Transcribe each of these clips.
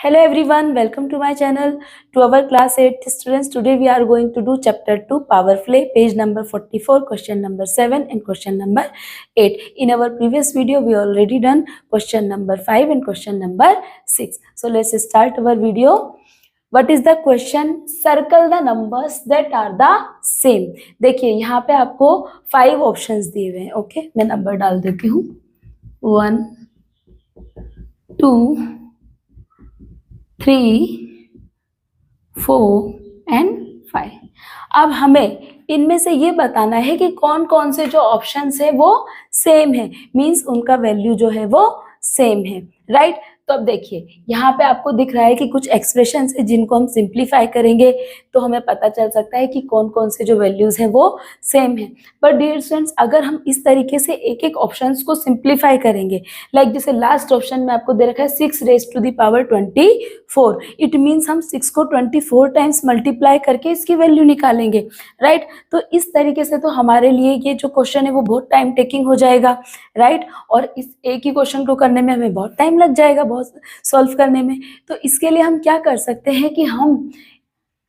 Hello everyone, welcome to my channel. To our class 8th students, today we are going to do chapter 2 Power Play, page number 44, question number 7 and question number 8. In our previous video, we already done question number 5 and question number 6. So let's start our video. What is the question? Circle the numbers that are the same. देखिए यहाँ पे आपको 5 options दिए हुए हैं. Okay, मैं number डाल देती हूँ. 1, 2, 3, 4 एंड 5. अब हमें इनमें से ये बताना है कि कौन कौन से जो ऑप्शंस है वो सेम है, मींस उनका वैल्यू जो है वो सेम है, राइट. तो अब देखिए यहाँ पे आपको दिख रहा है कि कुछ एक्सप्रेशंस है जिनको हम सिंप्लीफाई करेंगे तो हमें पता चल सकता है कि कौन कौन से जो वैल्यूज हैं वो सेम है. बट डियर स्टूडेंट्स, अगर हम इस तरीके से एक एक ऑप्शंस को सिंप्लीफाई करेंगे, लाइक जैसे लास्ट ऑप्शन में आपको दे रखा है 6 raise to the power 24, it means हम 6 को 24 टाइम्स मल्टीप्लाई करके इसकी वैल्यू निकालेंगे, राइट. तो इस तरीके से तो हमारे लिए ये जो क्वेश्चन है वो बहुत टाइम टेकिंग हो जाएगा, राइट. और इस एक ही क्वेश्चन को करने में हमें बहुत टाइम लग जाएगा, बहुत सॉल्व करने में. तो इसके लिए हम क्या कर सकते हैं कि हम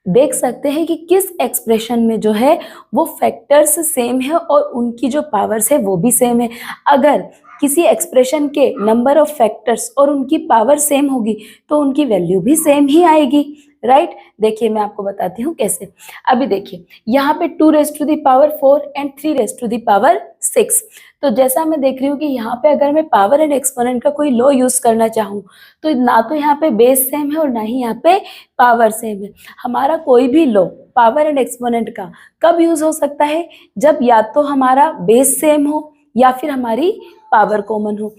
देख सकते हैं कि किस एक्सप्रेशन में जो है वो फैक्टर्स सेम है और उनकी जो पावर्स है वो भी सेम है. अगर किसी एक्सप्रेशन के नंबर ऑफ फैक्टर्स और उनकी पावर सेम होगी तो उनकी वैल्यू भी सेम ही आएगी, राइट. देखिए मैं आपको बताती हूँ कैसे. अभी देखिए यहाँ पे 2 raise to the power 4 and 3 raise to the power 6. तो जैसा मैं देख रही हूँ कि यहाँ पे अगर मैं पावर एंड एक्सपोनेंट का कोई लॉ यूज करना चाहूँ तो ना तो यहाँ पे बेस सेम है और ना ही यहाँ पे पावर सेम है. हमारा कोई भी लॉ पावर एंड एक्सपोनेंट का कब यूज हो सकता है? जब या तो हमारा बेस सेम हो या फिर हमारी पावर कॉमन हो.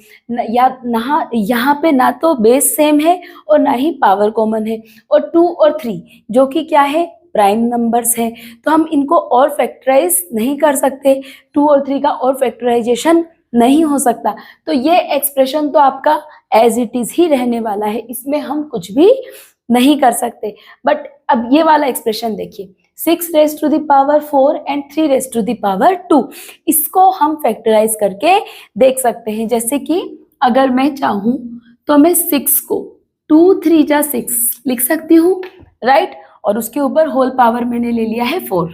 यहाँ पे ना तो बेस सेम है और ना ही पावर कॉमन है. और 2 और 3 जो कि क्या है, प्राइम नंबर्स है, तो हम इनको और फैक्टराइज नहीं कर सकते. 2 और 3 का और फैक्टराइजेशन नहीं हो सकता. तो ये एक्सप्रेशन तो आपका एज इट इज ही रहने वाला है, इसमें हम कुछ भी नहीं कर सकते. बट अब ये वाला एक्सप्रेशन देखिए, 6 raise to the power 4 and 3 raise to the power 2, इसको हम फैक्टराइज करके देख सकते हैं. जैसे कि अगर मैं चाहूँ तो मैं 6 को 2 3 जा 6 लिख सकती हूँ, राइट. और उसके ऊपर होल पावर मैंने ले लिया है 4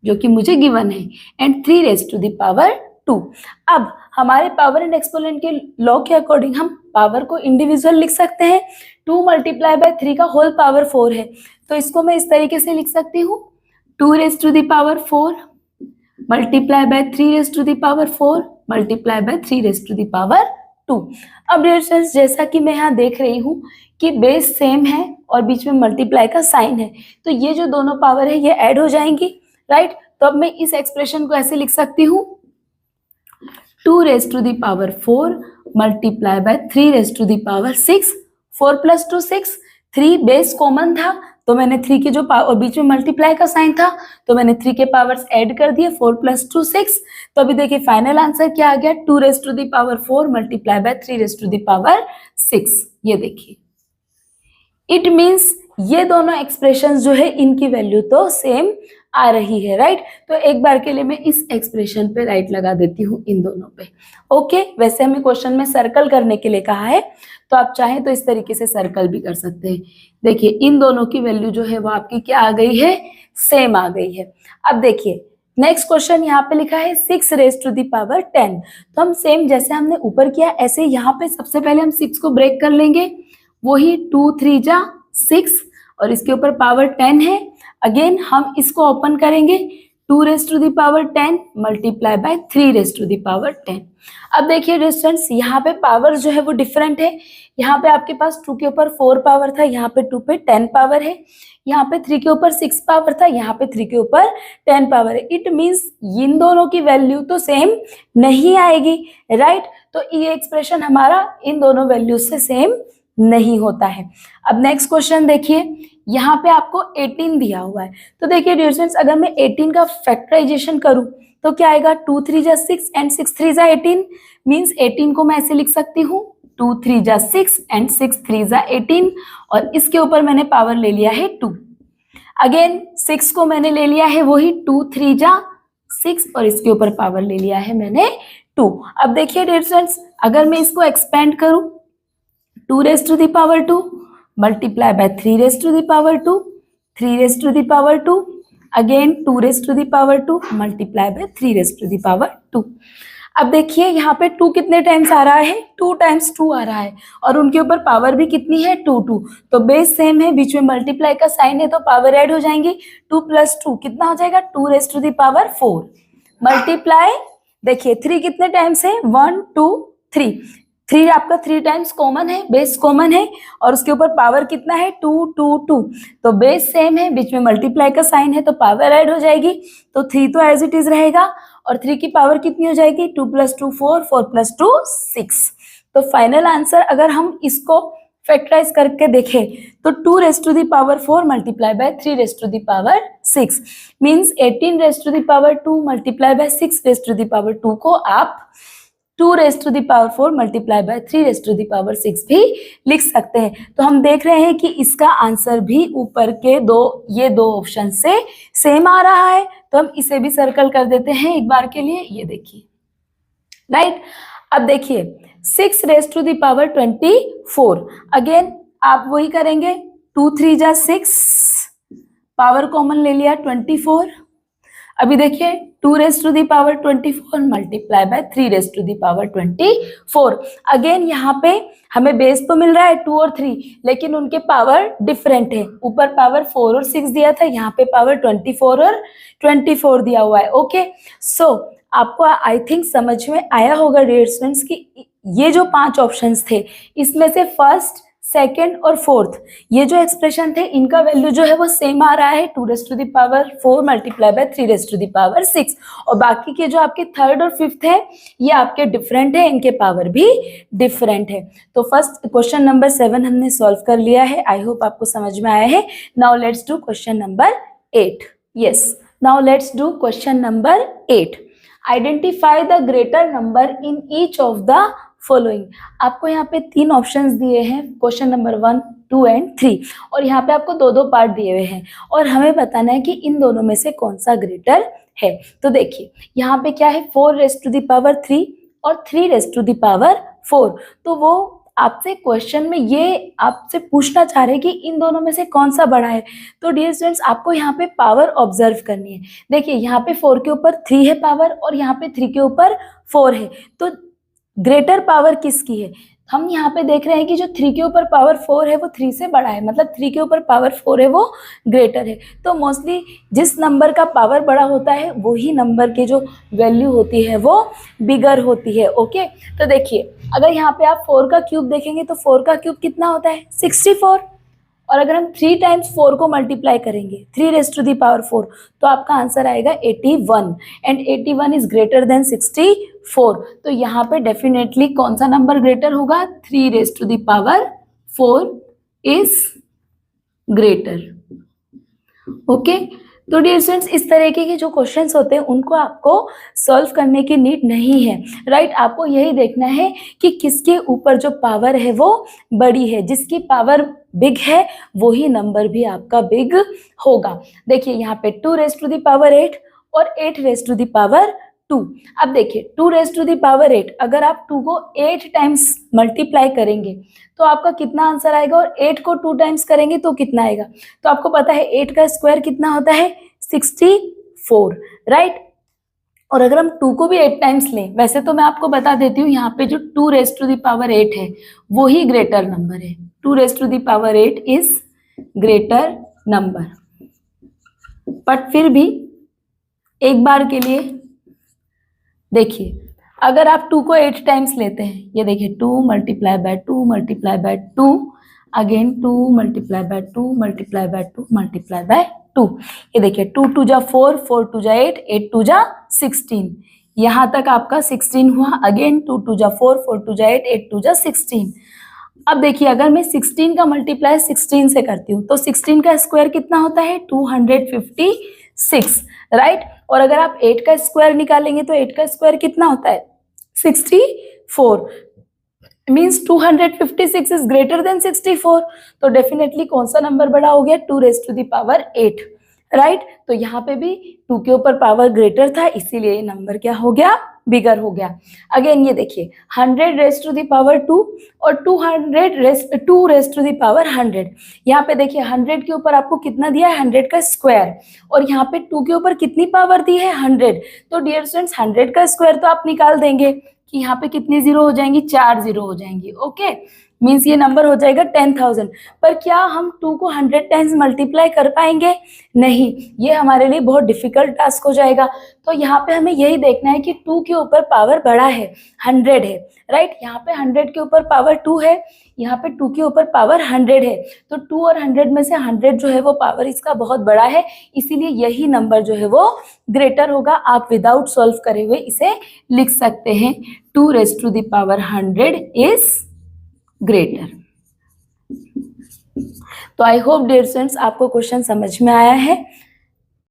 जो कि मुझे गिवन है, and 3 raise to the power 2. अब हमारे पावर एंड एक्सपोनेंट के लॉ के अकॉर्डिंग हम पावर को इंडिविजुअल लिख सकते हैं. 2 मल्टीप्लाई बाय 3 का होल पावर 4 है, तो इसको मैं इस तरीके से लिख सकती हूँ, 2 raise to the power 4 multiply by 3 raise to the power 4 multiply by 3 raise to the power 2. अब डियर स्टूडेंट्स, जैसा कि मैं यहाँ देख रही हूँ कि बेस सेम है और बीच में मल्टीप्लाई का साइन है, तो ये जो दोनों पावर है ये ऐड हो जाएंगी, राइट. तो अब मैं इस एक्सप्रेशन को ऐसे लिख सकती हूँ, 2 raise to the power 4 multiply by 3 raise to the power 6. 4 + 2 6. 3 base common था तो मैंने 3 के जो पावर और बीच में मल्टीप्लाई का साइन था तो मैंने 3 के पावर्स ऐड कर दिए, 4 + 2 6. तो अभी देखिए फाइनल आंसर क्या आ गया, 2 raise to the power 4 multiply by 3 raise to the power 6. ये देखिए, इट मीन्स ये दोनों एक्सप्रेशंस जो है इनकी वैल्यू तो सेम आ रही है, राइट. तो एक बार के लिए मैं इस एक्सप्रेशन पे राइट लगा देती हूँ इन दोनों पे. ओके, वैसे हमें क्वेश्चन में सर्कल करने के लिए कहा है तो आप चाहें तो इस तरीके से सर्कल भी कर सकते हैं. देखिए इन दोनों की वैल्यू जो है वो आपकी क्या आ गई है, सेम आ गई है. अब देखिए नेक्स्ट क्वेश्चन यहाँ पे लिखा है 6 रेज़ टू द पावर 10. तो हम सेम जैसे हमने ऊपर किया ऐसे यहाँ पे सबसे पहले हम 6 को ब्रेक कर लेंगे, वही 2 3 जा 6 और इसके ऊपर पावर 10 है. अगेन हम इसको ओपन करेंगे, 2 raise to the power 10 multiply by 3 raise to the power 10. अब देखिए डिस्टेंस, यहाँ पे पावर जो है वो डिफरेंट है. यहाँ पे आपके पास 2 के ऊपर 4 पावर था, यहाँ पे 2 पे 10 पावर है. यहाँ पे 3 के ऊपर 6 पावर था, यहाँ पे 3 के ऊपर 10 पावर है. इट मीन्स इन दोनों की वैल्यू तो सेम नहीं आएगी, राइट. तो ये एक्सप्रेशन हमारा इन दोनों वैल्यू से सेम नहीं होता है. अब नेक्स्ट क्वेश्चन देखिए, यहाँ पे आपको 18 दिया हुआ है. तो देखिए डियर स्टूडेंट्स, अगर मैं 18 का फैक्टराइजेशन करूं तो क्या आएगा, 2 3 जा 6 एंड 6 3 जा 18. मीन्स 18 को मैं ऐसे लिख सकती हूँ, 2 3 जा 6 एंड 6 3 जा 18 और इसके ऊपर मैंने पावर ले लिया है 2. अगेन 6 को मैंने ले लिया है वही 2 3 जा 6 और इसके ऊपर पावर ले लिया है मैंने 2. अब देखिए डियर स्टूडेंट्स, अगर मैं इसको एक्सपेंड करूं, 2 raise to the power 2 multiply by 3 raised to the power 2, 3 raised to the power 2, again 2 raised to the power 2, multiply by 3 raised to the power 2. अब देखिए यहाँ पे 2 कितने टाइम्स आ रहा है, 2 टाइम्स 2 आ रहा है, और उनके ऊपर पावर भी कितनी है, 2 2, तो बेस सेम है, बीच में मल्टीप्लाई का साइन है तो पावर ऐड हो जाएंगी, 2 + 2 कितना हो जाएगा, 2 raised to the power 4, multiply देखिए 3 कितने टाइम्स है, 1 2 3, 3 आपका 3 टाइम्स कॉमन है, बेस कॉमन है, और उसके ऊपर पावर कितना है, 2 2 2, तो बेस सेम है, बीच में मल्टीप्लाई का साइन है तो पावर ऐड हो जाएगी, तो 3 तो एज इट इज रहेगा, और 3 की पावर कितनी हो जाएगी, 2 + 2 4, 4 + 2 6। तो फाइनल आंसर अगर हम इसको फैक्टराइज करके देखें तो 2 raised to the power 4 multiplied by 3 raised to the power 6 means 18 raised to the power 2 multiplied by 6 raised to the power 2 को आप 2 raised to the power 4 multiplied by 3 raised to the power 6 भी लिख सकते हैं। तो हम देख रहे हैं कि इसका आंसर भी ऊपर के ये दो ऑप्शन से सेम आ रहा है, तो हम इसे भी सर्कल कर देते हैं एक बार के लिए, ये देखिए राइट। अब देखिए 6 raised to the power 24, again आप वही करेंगे, 2 3 जा 6, पावर कॉमन ले लिया 24, अभी देखिए 2 raised to the power 24 multiply by 3 raised to the power 24, again यहाँ पे हमें बेस तो मिल रहा है 2 और 3, लेकिन उनके पावर डिफरेंट है, ऊपर पावर 4 और 6 दिया था, यहाँ पे पावर 24 और 24 दिया हुआ है। ओके, सो आपको आई थिंक समझ में आया होगा डियर स्टूडेंट्स कि ये जो 5 ऑप्शंस थे इसमें से फर्स्ट, सेकेंड और फोर्थ ये जो एक्सप्रेशन थे इनका वैल्यू जो है वो सेम आ रहा है, 2 raised to the power 4 multiply by 3 raised to the power 6, और बाकी के जो आपके थर्ड और फिफ्थ है ये आपके डिफरेंट है, इनके पावर भी डिफरेंट है। तो फर्स्ट क्वेश्चन नंबर 7 हमने सॉल्व कर लिया है, आई होप आपको समझ में आया है। Now let's do question number 8। Yes, now let's do question number 8। Identify the greater number in each of the following. आपको यहाँ पे 3 ऑप्शंस दिए हैं, क्वेश्चन नंबर 1 2 एंड 3, और यहाँ पे आपको 2 पार्ट दिए हुए हैं और हमें बताना है कि इन दोनों में से कौन सा ग्रेटर है। तो देखिए यहाँ पे क्या है, 4 raised to the power 3 और 3 raised to the power 4, तो वो आपसे क्वेश्चन में ये आपसे पूछना चाह रहे हैं कि इन दोनों में से कौन सा बड़ा है। तो डियर स्टूडेंट्स आपको यहाँ पे पावर ऑब्जर्व करनी है। देखिए यहाँ पे 4 के ऊपर 3 है पावर और यहाँ पे 3 के ऊपर 4 है, तो ग्रेटर पावर किसकी है। हम यहाँ पे देख रहे हैं कि जो 3 के ऊपर पावर 4 है वो 3 से बड़ा है, मतलब 3 के ऊपर पावर 4 है वो ग्रेटर है। तो मोस्टली जिस नंबर का पावर बड़ा होता है वही नंबर की जो वैल्यू होती है वो बिगर होती है। ओके, तो देखिए अगर यहाँ पे आप 4 का क्यूब देखेंगे तो 4 का क्यूब कितना होता है, 64, और अगर हम 3 टाइम्स 4 को मल्टीप्लाई करेंगे 3 raised to the power 4 तो आपका आंसर आएगा 81, एंड 81 इज ग्रेटर देन 64। तो यहाँ पे डेफिनेटली कौन सा नंबर ग्रेटर होगा, 3 raised to the power 4 is greater. Okay, तो डियर स्टूडेंट्स इस तरीके के जो क्वेश्चंस होते हैं उनको आपको सॉल्व करने की नीड नहीं है, राइट। आपको यही देखना है कि किसके ऊपर जो पावर है वो बड़ी है, जिसकी पावर बिग है वही नंबर भी आपका बिग होगा। देखिए यहाँ पे 2 raised to the power 8 और 8 raised to the power 2। अब देखिए 2 raised to the power 8, अगर आप 2 को 8 टाइम्स मल्टीप्लाई करेंगे तो आपका कितना आंसर आएगा, और 8 को 2 टाइम्स करेंगे तो कितना आएगा। तो आपको पता है 8 का स्क्वायर कितना होता है, 64, राइट। और अगर हम 2 को भी 8 टाइम्स लें, वैसे तो मैं आपको बता देती हूँ यहाँ पे जो 2 raised to the power 8 है वो ही ग्रेटर नंबर है, 2 raised to the power 8 is greater number. But फिर भी एक बार के लिए देखिए अगर आप 2 को 8 टाइम्स लेते हैं, ये देखिए 2 multiply by 2 multiply by 2, again 2 multiply by 2 multiply by 2 multiply by 2, ये देखिए 2 2 जा 4, 4 2 जा 8, 8 2 जा 16, यहाँ तक आपका 16 हुआ, अगेन 2 2 जा 4, 4 2 जा 8, 8 2 जा 16। अब देखिए अगर मैं 16 का मल्टीप्लाई 16 से करती हूँ तो 16 का स्क्वायर कितना होता है, 256, राइट। और अगर आप 8 का स्क्वायर निकालेंगे तो 8 का स्क्वायर कितना होता है, 64, मीन्स 256 इज ग्रेटर देन 64। तो डेफिनेटली कौन सा नंबर बड़ा हो गया, 2 raised to the power 8, right. तो यहाँ पे भी 2 के ऊपर पावर ग्रेटर था, इसीलिए ये नंबर क्या हो गया, बिगर हो गया। अगेन ये देखिए 100 रेस्ट टू द पावर 2 और 2 रेस्ट टू द पावर 100। यहाँ पे देखिए 100 के ऊपर आपको कितना दिया है 100 का स्क्वायर, और यहाँ पे 2 के ऊपर कितनी पावर दी है 100। तो डियर स्टूडेंट्स 100 का स्क्वायर तो आप निकाल देंगे कि यहाँ पे कितनी जीरो हो जाएंगी, 4 जीरो हो जाएंगी। ओके, मीन्स ये नंबर हो जाएगा 10,000। पर क्या हम 2 को 100 टाइम्स मल्टीप्लाई कर पाएंगे? नहीं, ये हमारे लिए बहुत डिफिकल्ट टास्क हो जाएगा। तो यहाँ पे हमें यही देखना है कि 2 के ऊपर पावर बड़ा है, 100 है, राइट। यहाँ पे 100 के ऊपर पावर 2 है, यहाँ पे 2 के ऊपर पावर 100 है। तो 2 और 100 में से 100 जो है वो पावर इसका बहुत बड़ा है, इसीलिए यही नंबर जो है वो ग्रेटर होगा। आप विदाउट सॉल्व करे हुए इसे लिख सकते हैं, 2 raise to the power 100 is greater. तो आई होप डियर स्टूडेंट्स आपको क्वेश्चन समझ में आया है।